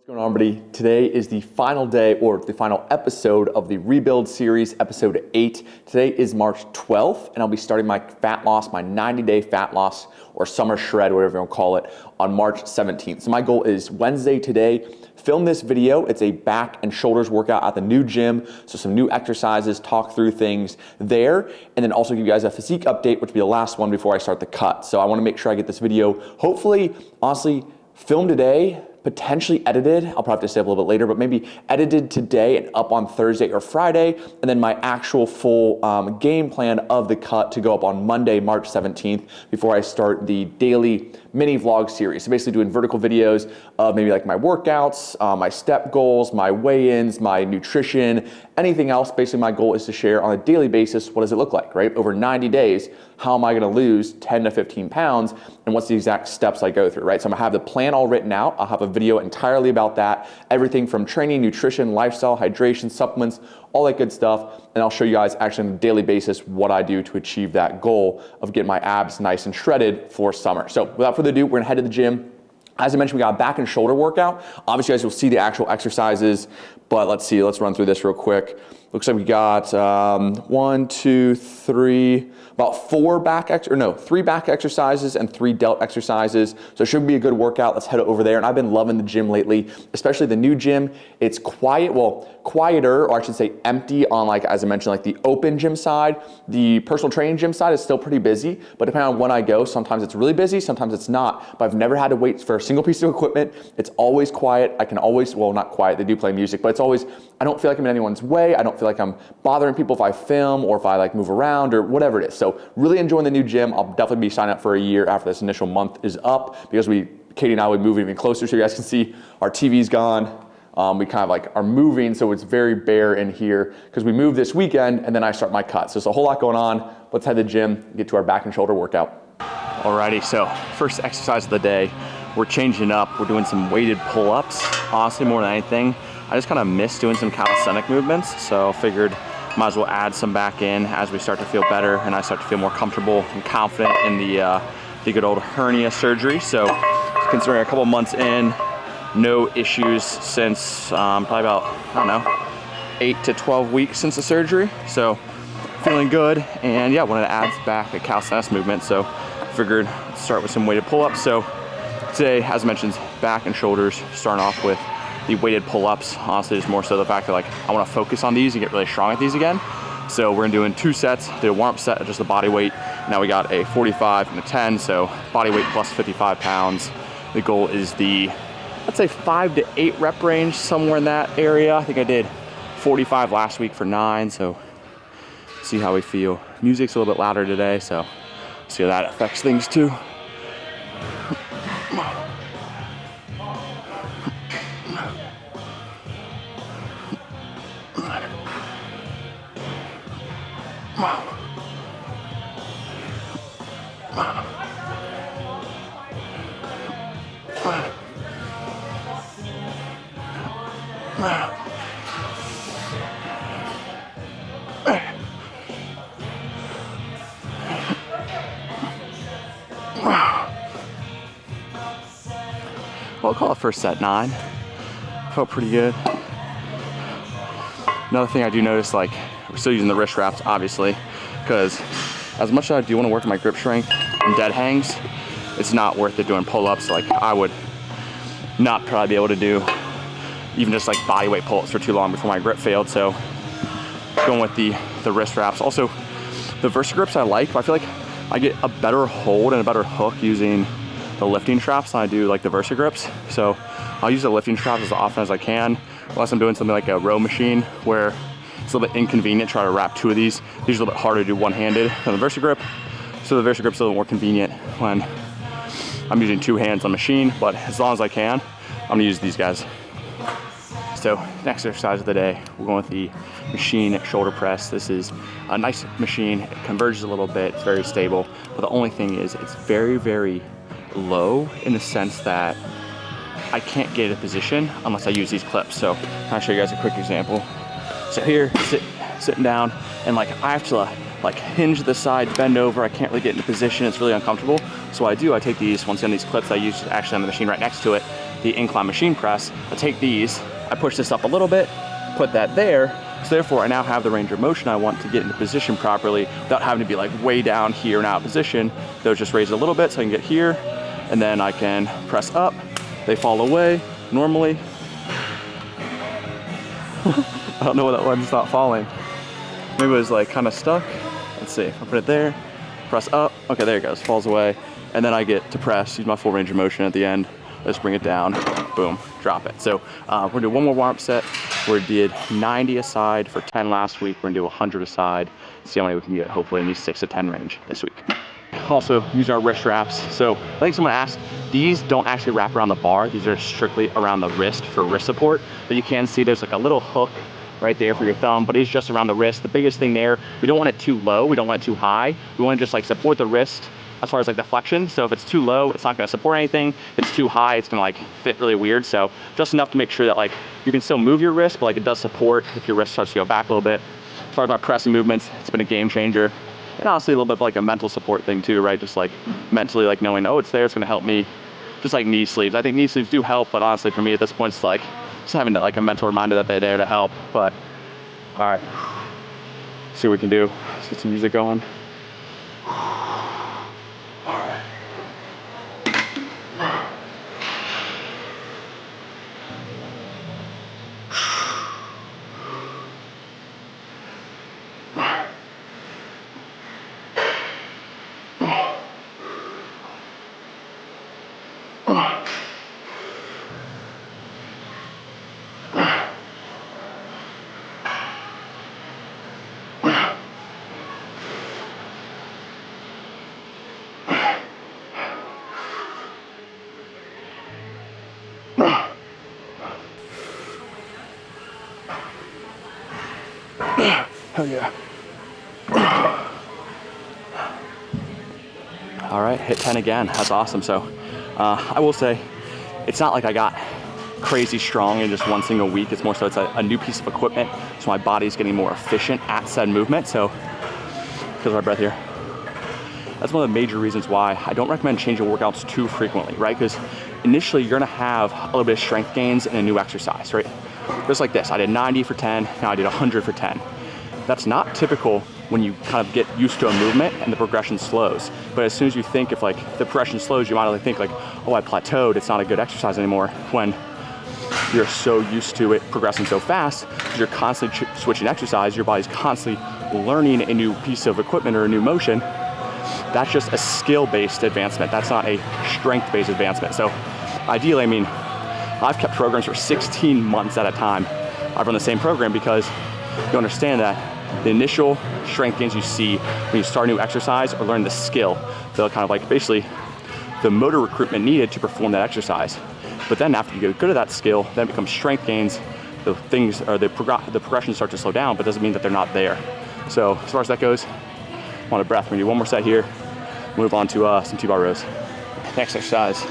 What's going on, everybody? Today is the final day or the final episode of the Rebuild series, episode 8. Today is March 12th, and I'll be starting my fat loss, my 90-day fat loss or summer shred, whatever you want to call it, on March 17th. So my goal is Wednesday today, film this video. It's a back and shoulders workout at the new gym. So some new exercises, talk through things there, and then also give you guys a physique update, which will be the last one before I start the cut. So I want to make sure I get this video, hopefully, honestly, filmed today, potentially edited. I'll probably have to stay up a little bit later, but maybe edited today and up on Thursday or Friday, and then my actual full game plan of the cut to go up on Monday, March 17th, before I start the daily mini vlog series. So basically doing vertical videos of maybe like my workouts, my step goals, my weigh-ins, my nutrition, anything else. Basically my goal is to share on a daily basis, what does it look like, right? Over 90 days, how am I gonna lose 10 to 15 pounds, and what's the exact steps I go through, right? So I'm gonna have the plan all written out. I'll have a video entirely about that, everything from training, nutrition, lifestyle, hydration, supplements, all that good stuff. And I'll show you guys actually on a daily basis what I do to achieve that goal of getting my abs nice and shredded for summer. So without further ado, we're gonna head to the gym. As I mentioned, we got a back and shoulder workout. Obviously, you guys will see the actual exercises, but let's run through this real quick. Looks like we got 3 back exercises and 3 delt exercises. So it should be a good workout. Let's head over there. And I've been loving the gym lately, especially the new gym. It's quiet, quieter, or I should say empty on, like, as I mentioned, like the open gym side. The personal training gym side is still pretty busy, but depending on when I go, sometimes it's really busy, sometimes it's not. But I've never had to wait for a single piece of equipment. It's always quiet. I can always, well, not quiet, they do play music, but it's always, I don't feel like I'm in anyone's way. I don't feel like I'm bothering people if I film or if I like move around or whatever it is. So really enjoying the new gym. I'll definitely be signing up for a year after this initial month is up, because Katie and I would move even closer, so you guys can see our TV's gone. We kind of like are moving, so it's very bare in here because we move this weekend and then I start my cut. So there's a whole lot going on. Let's head to the gym, get to our back and shoulder workout. Alrighty, so first exercise of the day, we're changing up. We're doing some weighted pull-ups. Honestly, more than anything, I just kind of miss doing some calisthenic movements, so figured might as well add some back in as we start to feel better and I start to feel more comfortable and confident in the good old hernia surgery. So considering a couple months in, no issues since probably about, I don't know, 8 to 12 weeks since the surgery. So feeling good, and yeah, wanted to add back a calisthenics movement, so figured start with some weighted pull-ups. So today, as mentioned, back and shoulders, starting off with the weighted pull-ups. Honestly, just more so the fact that like I want to focus on these and get really strong at these again. So we're doing 2 sets, did a warm-up set of just the body weight. Now we got a 45 and a 10, so body weight plus 55 pounds. The goal is the, I'd say 5 to 8 rep range, somewhere in that area. I think I did 45 last week for 9, so see how we feel. Music's a little bit louder today, so see how that affects things too. Well, I'll call it first set 9. Felt pretty good. Another thing I do notice, like, we're still using the wrist wraps, obviously, because as much as I do want to work my grip strength and dead hangs, it's not worth it doing pull-ups. Like, I would not probably be able to do even just like body weight pull-ups for too long before my grip failed. So going with the wrist wraps. Also, the Versa grips I like, but I feel like I get a better hold and a better hook using the lifting straps than I do like the Versa grips. So I'll use the lifting straps as often as I can, unless I'm doing something like a row machine where it's a little bit inconvenient to try to wrap 2 of these. These are a little bit harder to do one-handed than the Versa grip. So the Versa grip's a little more convenient when I'm using 2 hands on machine, but as long as I can, I'm gonna use these guys. So next exercise of the day, we're going with the machine shoulder press. This is a nice machine. It converges a little bit, it's very stable, but the only thing is it's very, very low in the sense that I can't get a position unless I use these clips. So I'll show you guys a quick example. So here, sitting down, and like I have to like hinge the side, bend over. I can't really get into position. It's really uncomfortable. So what I do, I take these, once again, these clips I use actually on the machine right next to it, the incline machine press, I take these, I push this up a little bit, put that there, so therefore I now have the range of motion I want to get into position properly without having to be like way down here and out of position. Those just raise it a little bit so I can get here, and then I can press up, they fall away normally. I don't know why that one's not falling. Maybe it was like kind of stuck. Let's see, I'll put it there, press up, okay, there it goes, falls away. And then I get to press, use my full range of motion at the end. Let's bring it down, boom, drop it. So we're gonna do one more warm-up set. We did 90 a side for 10 last week. We're gonna do 100 a side. See how many we can get, hopefully in these 6 to 10 range this week. Also, using our wrist wraps. So I think someone asked, these don't actually wrap around the bar. These are strictly around the wrist for wrist support. But you can see there's like a little hook right there for your thumb, but it's just around the wrist. The biggest thing there, we don't want it too low, we don't want it too high. We want to just like support the wrist as far as like the flexion. So if it's too low, it's not gonna support anything. If it's too high, it's gonna like fit really weird. So just enough to make sure that like you can still move your wrist, but like it does support if your wrist starts to go back a little bit. As far as my pressing movements, it's been a game changer. And honestly, a little bit of like a mental support thing too, right? Just like mentally like knowing, oh, it's there, it's gonna help me. Just like knee sleeves. I think knee sleeves do help, but honestly for me at this point, it's like just having like a mental reminder that they're there to help. But all right, see what we can do. Let's get some music going. Hell yeah. All right, hit 10 again. That's awesome. So I will say, it's not like I got crazy strong in just one single week. It's more so it's a new piece of equipment. So my body's getting more efficient at said movement. So, because my breath here. That's one of the major reasons why I don't recommend changing workouts too frequently, right? Because initially you're gonna have a little bit of strength gains in a new exercise, right? Just like this, I did 90 for 10, now I did 100 for 10. That's not typical when you kind of get used to a movement and the progression slows. But as soon as you think if like the progression slows, you might think like, oh, I plateaued, it's not a good exercise anymore, when you're so used to it progressing so fast, because you're constantly switching exercise, your body's constantly learning a new piece of equipment or a new motion. That's just a skill-based advancement. That's not a strength-based advancement. So ideally, I mean, I've kept programs for 16 months at a time. I've run the same program because you understand that the initial strength gains you see when you start a new exercise or learn the skill, the kind of like basically the motor recruitment needed to perform that exercise. But then after you get good at that skill, then it becomes strength gains. The things or the progression starts to slow down, but doesn't mean that they're not there. So as far as that goes, I'm on a breath. We're gonna do one more set here. Move on to some T-bar rows. Next exercise,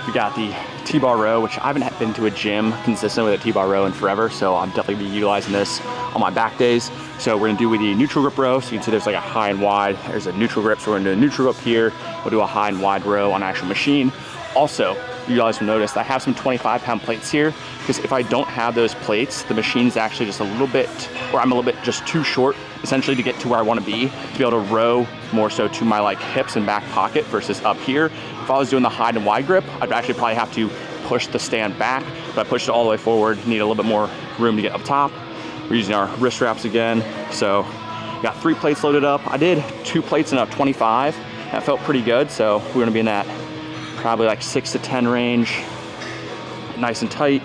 we got the T-bar row, which I haven't been to a gym consistent with a T-bar row in forever, so I'm definitely be utilizing this on my back days. So we're gonna do with the neutral grip row. So you can see there's like a high and wide, there's a neutral grip. So we're gonna do a neutral grip here. We'll do a high and wide row on actual machine. Also, you guys will notice I have some 25-pound plates here, because if I don't have those plates, the machine's actually just a little bit, or I'm a little bit just too short, essentially to get to where I wanna be able to row more so to my like hips and back pocket versus up here. If I was doing the high and wide grip, I'd actually probably have to push the stand back. If I push it all the way forward, need a little bit more room to get up top. We're using our wrist wraps again. So got 3 plates loaded up. I did 2 plates in a 25. That felt pretty good. So we're gonna be in that probably like 6 to 10 range, nice and tight.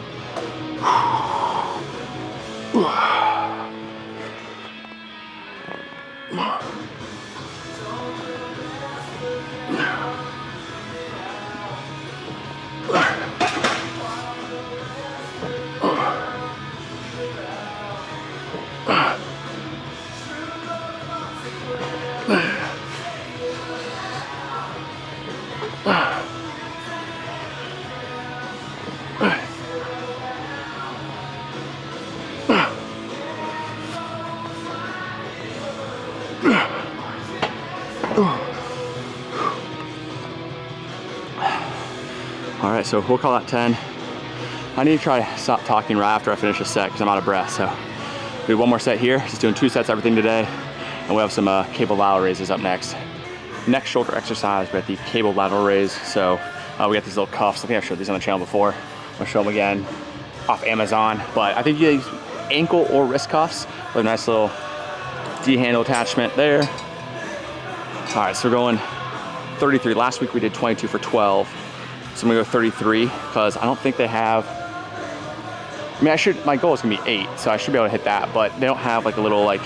All right, so we'll call that 10. I need to try to stop talking right after I finish a set because I'm out of breath. So we do one more set here. Just doing 2 sets, everything today. And we have some cable lateral raises up next. Next shoulder exercise, we got the cable lateral raise. So we got these little cuffs. I think I've showed these on the channel before. I'll show them again off Amazon. But I think you use ankle or wrist cuffs with a nice little D-handle attachment there. All right, so we're going 33. Last week we did 22 for 12. So I'm gonna go 33 because I don't think they have, I mean, my goal is gonna be 8, so I should be able to hit that, but they don't have like a little like,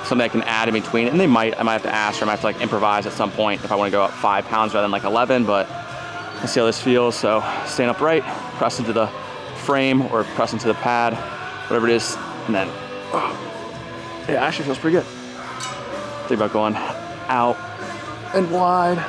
something I can add in between, and I might have to ask, or I might have to like improvise at some point if I wanna go up 5 pounds rather than like 11, but let's see how this feels. So stand upright, press into the frame or press into the pad, whatever it is, and then, it actually feels pretty good. Think about going out and wide.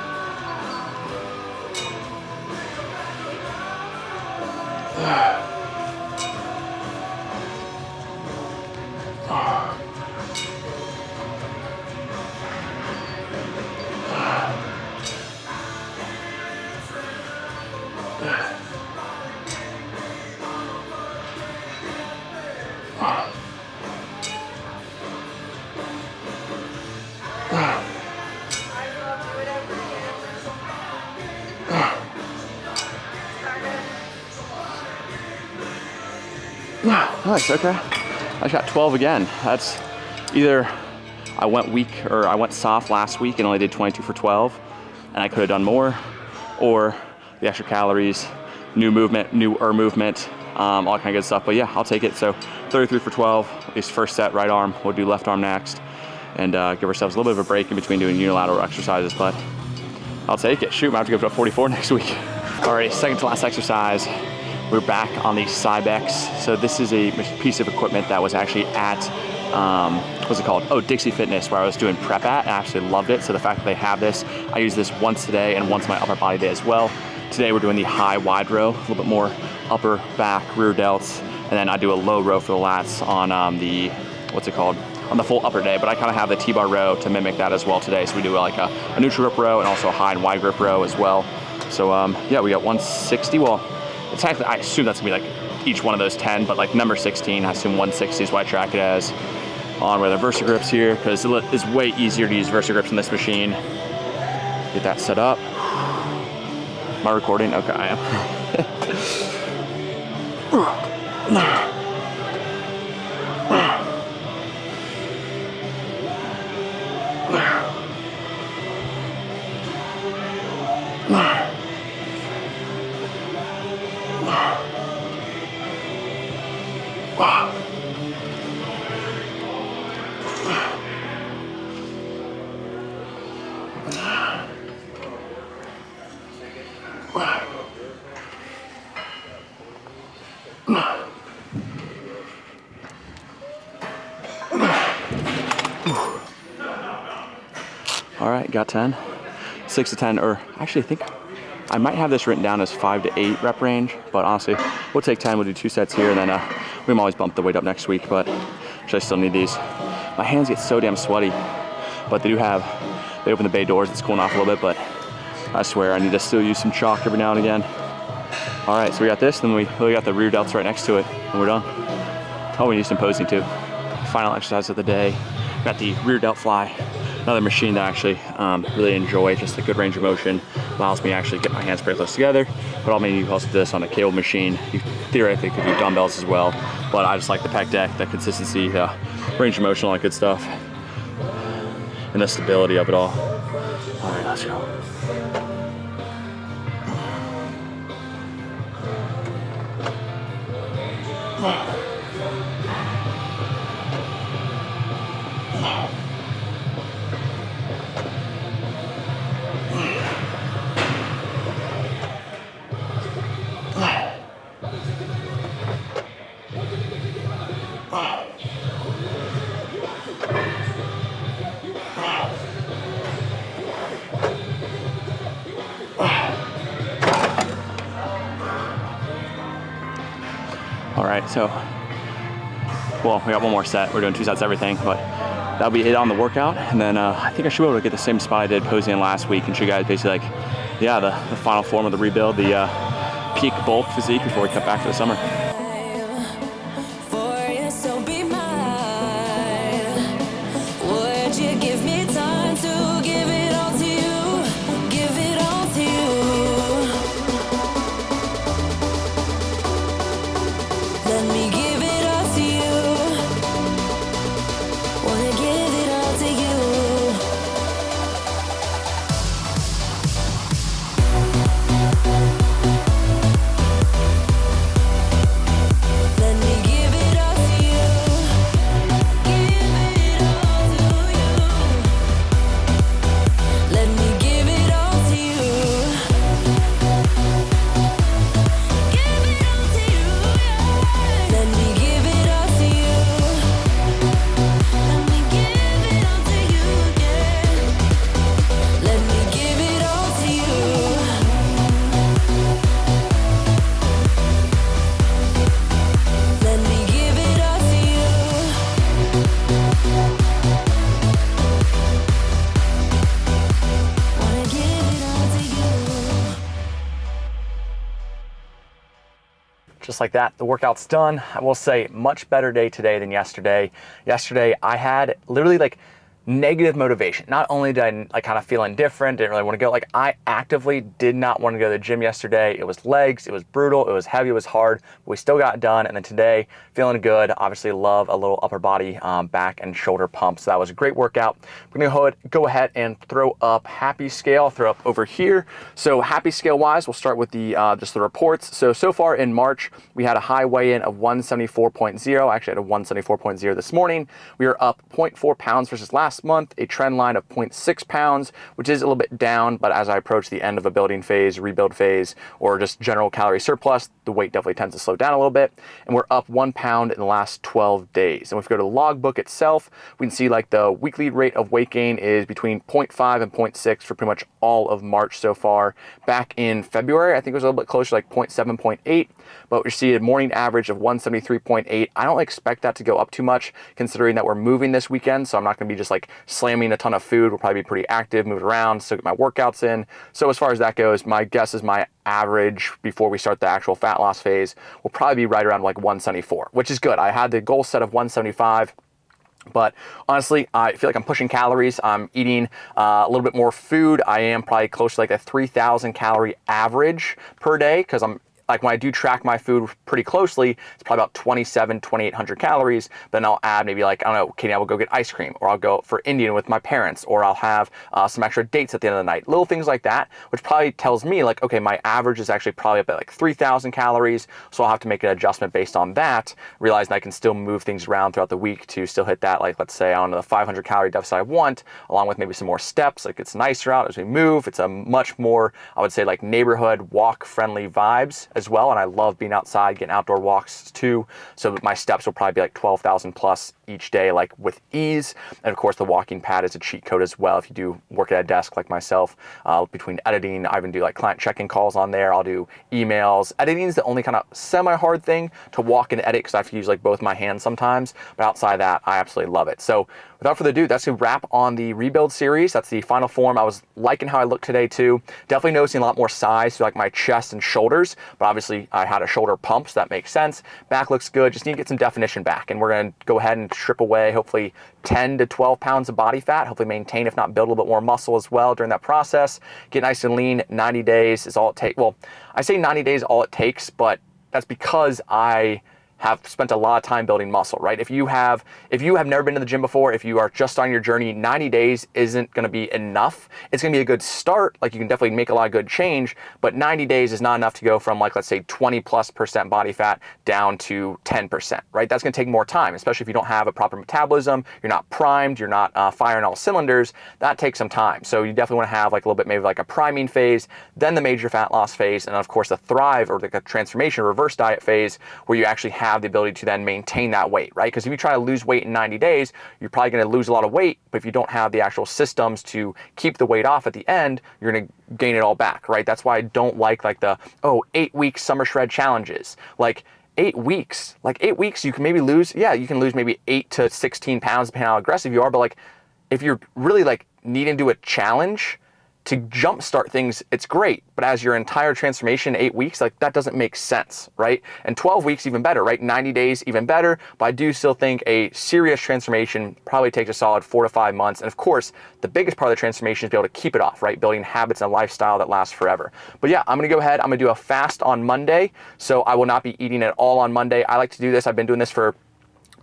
Nice, okay. I just got 12 again. That's either I went weak or I went soft last week and only did 22 for 12 and I could have done more, or the extra calories, newer movement, all kind of good stuff. But yeah, I'll take it. So 33 for 12, at least first set, right arm. We'll do left arm next and give ourselves a little bit of a break in between doing unilateral exercises, but I'll take it. Shoot, I have to go to 44 next week. All right, second to last exercise. We're back on the Cybex. So this is a piece of equipment that was actually at, what's it called? Oh, Dixie Fitness, where I was doing prep at, and I absolutely loved it. So the fact that they have this, I use this once today and once my upper body day as well. Today we're doing the high wide row, a little bit more upper, back, rear delts, and then I do a low row for the lats on the, what's it called? On the full upper day, but I kind of have the T-bar row to mimic that as well today. So we do like a neutral grip row and also a high and wide grip row as well. So yeah, we got 160. Well, it's actually, I assume that's gonna be like each one of those 10, but like number 16, I assume 160 is what I track it as. On with the Versa grips here, because it's way easier to use Versa grips on this machine. Get that set up. Am I recording? Okay, I am. All right, got 10, 6 to 10, or actually I think I might have this written down as 5 to 8 rep range, but honestly, we'll take 10, we'll do 2 sets here, and then we can always bump the weight up next week, but actually I still need these. My hands get so damn sweaty, but they open the bay doors, it's cooling off a little bit, but I swear I need to still use some chalk every now and again. All right, so we got this, then we got the rear delts right next to it, and we're done. Oh, we need some posing too. Final exercise of the day, got the rear delt fly. Another machine that I actually really enjoy, just a good range of motion, allows me to actually get my hands pretty close together, but I'll maybe also do this on a cable machine. You theoretically could do dumbbells as well, but I just like the pec deck, the consistency, range of motion, all that good stuff, and the stability of it all. All right, let's go. All right, so, well, we got one more set. We're doing 2 sets everything, but that'll be it on the workout. And then I think I should be able to get the same spot I did posing in last week and show you guys basically like, yeah, the final form of the rebuild, the peak bulk physique before we cut back for the summer. just like that, the workout's done. I will say much better day today than yesterday. Yesterday, I had literally like negative motivation. Not only did I like kind of feel indifferent, didn't really want to go, like I actively did not want to go to the gym yesterday. It was legs, it was brutal, it was heavy, it was hard, but we still got it done. And then today, feeling good. Obviously love a little upper body, back and shoulder pump. So that was a great workout. We're gonna go ahead and throw up Happy Scale, throw up over here. So Happy Scale wise, we'll start with the just the reports. So far in March, we had a high weigh-in of 174.0. I actually had a 174.0 this morning. We are up 0.4 pounds versus last month, a trend line of 0.6 pounds, which is a little bit down, but as I approach the end of a building phase, rebuild phase, or just general calorie surplus, the weight definitely tends to slow down a little bit. And we're up 1 pound in the last 12 days. And if we go to the logbook itself, we can see like the weekly rate of weight gain is between 0.5 and 0.6 for pretty much all of March so far. Back in February, I think it was a little bit closer, like 0.7, 0.8, but we see a morning average of 173.8. I don't expect that to go up too much considering that we're moving this weekend, so I'm not gonna be just like slamming a ton of food. We'll probably be pretty active, moving around, still get my workouts in. So as far as that goes, my guess is my average before we start the actual fat loss phase will probably be right around like 174, which is good. I had the goal set of 175. But honestly, I feel like I'm pushing calories. I'm eating a little bit more food. I am probably close to like a 3,000 calorie average per day because I'm like when I do track my food pretty closely, it's probably about 2,800 calories. Then I'll add maybe like, I don't know, Katie, I will go get ice cream, or I'll go for Indian with my parents, or I'll have some extra dates at the end of the night. Little things like that, which probably tells me like, okay, my average is actually probably up at like 3,000 calories. So I'll have to make an adjustment based on that, realizing I can still move things around throughout the week to still hit that, like, let's say, I don't know, the 500 calorie deficit I want, along with maybe some more steps. Like it's nicer out as we move. It's a much more, I would say, like neighborhood walk friendly vibes as well. And I love being outside, getting outdoor walks too. So my steps will probably be like 12,000 plus each day, like with ease. And of course the walking pad is a cheat code as well. If you do work at a desk like myself, between editing, I even do like client check-in calls on there. I'll do emails. Editing is the only kind of semi-hard thing to walk and edit because I have to use like both my hands sometimes. But outside of that, I absolutely love it. So without further ado, that's a wrap on the rebuild series. That's the final form. I was liking how I look today too. Definitely noticing a lot more size to like my chest and shoulders, but obviously I had a shoulder pump, so that makes sense. Back looks good. Just need to get some definition back. And we're going to go ahead and strip away hopefully 10 to 12 pounds of body fat, hopefully maintain, if not build a little bit more muscle as well during that process. Get nice and lean. 90 days is all it takes. Well, I say 90 days all it takes, but that's because I have spent a lot of time building muscle, right? If you have never been to the gym before, if you are just on your journey, 90 days isn't gonna be enough. It's gonna be a good start, like you can definitely make a lot of good change, but 90 days is not enough to go from like, let's say 20+% body fat down to 10%, right? That's gonna take more time, especially if you don't have a proper metabolism, you're not primed, you're not firing all cylinders, that takes some time. So you definitely wanna have like a little bit, maybe like a priming phase, then the major fat loss phase, and of course the thrive or like a transformation reverse diet phase where you actually have the ability to then maintain that weight, right? Because if you try to lose weight in 90 days, you're probably going to lose a lot of weight, but if you don't have the actual systems to keep the weight off at the end, you're going to gain it all back, right? That's why I don't like the 8-week summer shred challenges. Like 8 weeks you can maybe lose, you can lose maybe 8 to 16 pounds depending on how aggressive you are, but like if you're really like needing to do a challenge to jumpstart things, it's great. But as your entire transformation, 8 weeks, like that doesn't make sense, right? And 12 weeks, even better, right? 90 days, even better. But I do still think a serious transformation probably takes a solid 4 to 5 months. And of course, the biggest part of the transformation is to be able to keep it off, right? Building habits and a lifestyle that lasts forever. But yeah, I'm gonna go ahead, I'm gonna do a fast on Monday. So I will not be eating at all on Monday. I like to do this, I've been doing this for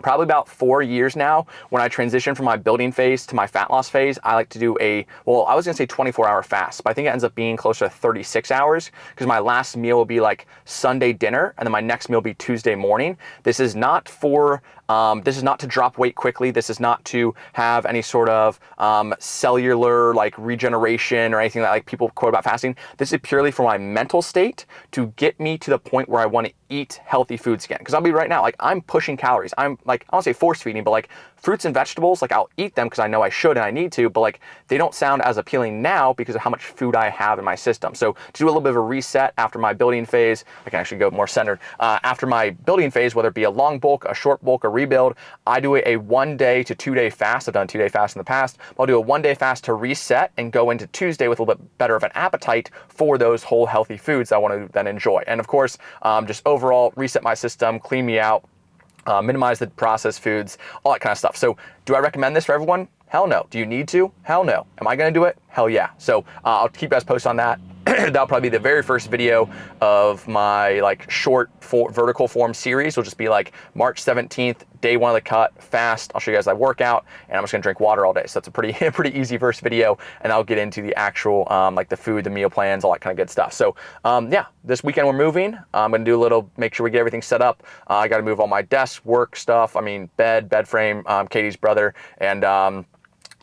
probably about 4 years now. When I transition from my building phase to my fat loss phase, I like to do I was gonna say 24-hour fast, but I think it ends up being closer to 36 hours because my last meal will be like Sunday dinner and then my next meal will be Tuesday morning. This is not to drop weight quickly. This is not to have any sort of cellular like regeneration or anything that like people quote about fasting. This is purely for my mental state to get me to the point where I want to eat healthy foods again. Because I'll be right now, like I'm pushing calories. I'm like, I don't say force feeding, but like fruits and vegetables, like I'll eat them because I know I should and I need to, but like they don't sound as appealing now because of how much food I have in my system. So to do a little bit of a reset after my building phase, I can actually go more centered. After my building phase, whether it be a long bulk, a short bulk, a rebuild, I do a 1 day to 2 day fast. I've done 2 day fast in the past. I'll do a 1 day fast to reset and go into Tuesday with a little bit better of an appetite for those whole healthy foods I want to then enjoy. And of course, just overall, overall reset my system, clean me out, minimize the processed foods, all that kind of stuff. So do I recommend this for everyone? Hell no. Do you need to? Hell no. Am I going to do it? Hell yeah. So I'll keep you guys posted on that. That'll probably be the very first video of my like short vertical form series. Will just be like March 17th, day 1 of the cut, fast. I'll show you guys that workout, and I'm just gonna drink water all day. So that's a pretty easy first video, and I'll get into the actual like the food, the meal plans, all that kind of good stuff. So yeah, this weekend we're moving. I'm gonna do a little, make sure we get everything set up. I got to move all my desk, work stuff. I mean, bed frame. Katie's brother and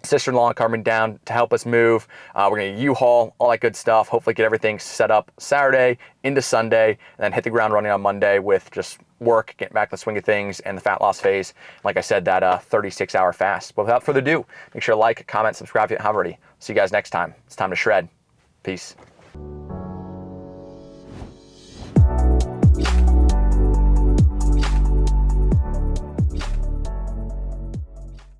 sister-in-law coming down to help us move. We're gonna U-Haul, all that good stuff. Hopefully get everything set up Saturday into Sunday, and then hit the ground running on Monday with just work, getting back to the swing of things and the fat loss phase. Like I said, that 36-hour fast. But without further ado, make sure to like, comment, subscribe if you haven't already. See you guys next time. It's time to shred. Peace.